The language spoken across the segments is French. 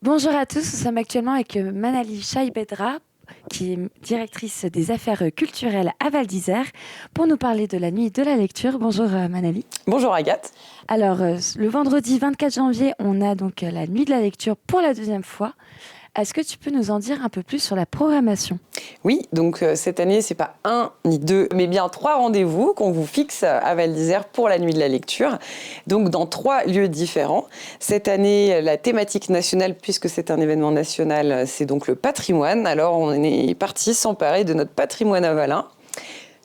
Bonjour à tous, nous sommes actuellement avec Manali Chaibedra, qui est directrice des affaires culturelles à Val d'Isère, pour nous parler de la nuit de la lecture. Bonjour Manali. Bonjour Agathe. Alors, le vendredi 24 janvier, on a donc la nuit de la lecture pour la deuxième fois. Est-ce que tu peux nous en dire un peu plus sur la programmation? Oui, donc cette année, c'est pas un ni deux, mais bien 3 rendez-vous qu'on vous fixe à Val d'Isère pour la nuit de la lecture. Donc dans 3 lieux différents. Cette année, la thématique nationale, puisque c'est un événement national, c'est donc le patrimoine. Alors on est parti s'emparer de notre patrimoine avalin.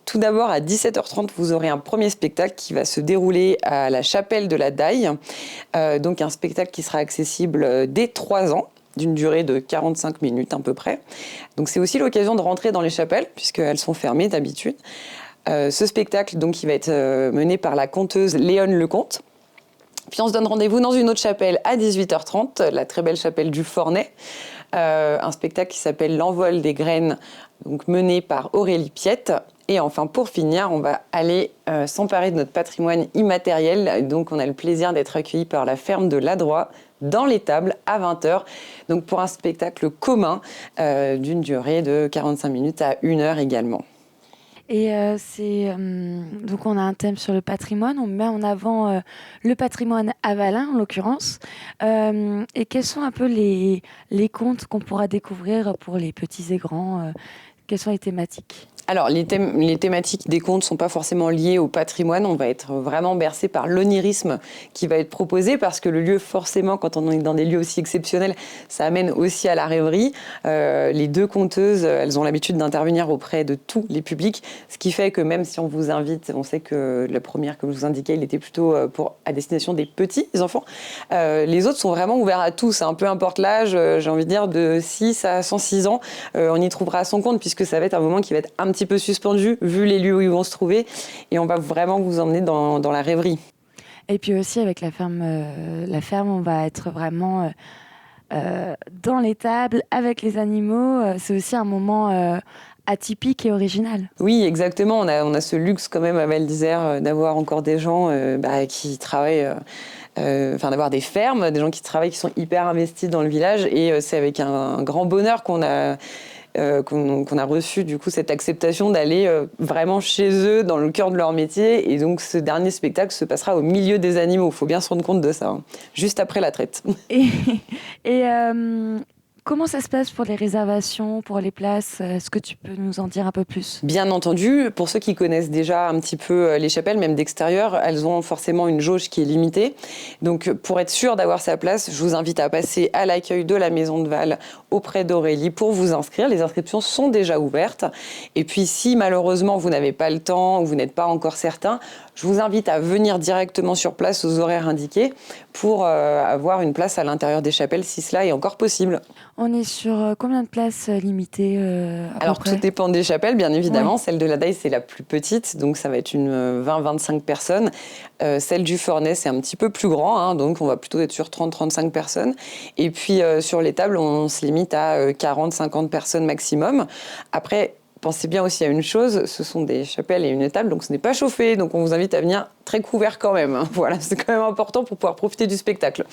Tout d'abord, à 17h30, vous aurez un premier spectacle qui va se dérouler à la chapelle de la Daille. Donc un spectacle qui sera accessible dès 3 ans, d'une durée de 45 minutes à peu près. Donc c'est aussi l'occasion de rentrer dans les chapelles, puisqu'elles sont fermées d'habitude. Ce spectacle, donc, il va être mené par la conteuse Léone Lecomte. Puis on se donne rendez-vous dans une autre chapelle à 18h30, la très belle chapelle du Fornet. Un spectacle qui s'appelle L'envol des graines, donc mené par Aurélie Piette. Et enfin, pour finir, on va aller s'emparer de notre patrimoine immatériel. Donc on a le plaisir d'être accueillis par la ferme de l'Adroit dans l'étable à 20h. Donc pour un spectacle commun d'une durée de 45 minutes à 1 heure également. Et donc on a un thème sur le patrimoine, on met en avant le patrimoine avalin en l'occurrence. Et quels sont un peu les contes qu'on pourra découvrir pour les petits et grands? Quelles sont les thématiques? Alors, les thématiques des contes ne sont pas forcément liées au patrimoine. On va être vraiment bercé par l'onirisme qui va être proposé parce que le lieu, forcément, quand on est dans des lieux aussi exceptionnels, ça amène aussi à la rêverie. Les 2 conteuses, elles ont l'habitude d'intervenir auprès de tous les publics, ce qui fait que même si on vous invite, on sait que la première, comme je vous indiquais, il était plutôt à destination des petits enfants. Les autres sont vraiment ouverts à tous, hein, peu importe l'âge, j'ai envie de dire de 6 à 106 ans, on y trouvera son compte puisque ça va être un moment qui va être un petit peu suspendu vu les lieux où ils vont se trouver et on va vraiment vous emmener dans la rêverie. Et puis aussi avec la ferme, on va être vraiment dans l'étable avec les animaux. C'est aussi un moment atypique et original. Oui, exactement. On a ce luxe quand même à Val d'Isère d'avoir encore des gens qui travaillent, d'avoir des fermes, des gens qui travaillent, qui sont hyper investis dans le village. Et c'est avec un grand bonheur qu'on a reçu du coup cette acceptation d'aller vraiment chez eux, dans le cœur de leur métier. Et donc ce dernier spectacle se passera au milieu des animaux. Il faut bien se rendre compte de ça, hein, juste après la traite. Et, et comment ça se passe pour les réservations, pour les places? Est-ce que tu peux nous en dire un peu plus? Bien entendu, pour ceux qui connaissent déjà un petit peu les chapelles, même d'extérieur, elles ont forcément une jauge qui est limitée. Donc pour être sûr d'avoir sa place, je vous invite à passer à l'accueil de la Maison de Val auprès d'Aurélie pour vous inscrire. Les inscriptions sont déjà ouvertes. Et puis si malheureusement vous n'avez pas le temps ou vous n'êtes pas encore certain, je vous invite à venir directement sur place aux horaires indiqués pour avoir une place à l'intérieur des chapelles si cela est encore possible. On est sur combien de places limitées à peu Alors, près? tout dépend des chapelles, bien évidemment. Ouais. Celle de la Daille, c'est la plus petite, donc ça va être une 20-25 personnes. Celle du Fornet, c'est un petit peu plus grand, hein, donc on va plutôt être sur 30-35 personnes. Et puis, sur les tables, on se limite à 40-50 personnes maximum. Après, pensez bien aussi à une chose, ce sont des chapelles et une table, donc ce n'est pas chauffé, donc on vous invite à venir très couvert quand même, hein. Voilà, c'est quand même important pour pouvoir profiter du spectacle.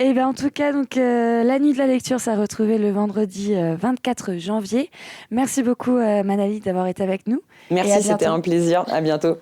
Et ben en tout cas, donc la nuit de la lecture, ça a retrouvé le vendredi 24 janvier. Merci beaucoup Manali d'avoir été avec nous et à Merci, c'était bientôt. un plaisir. À bientôt.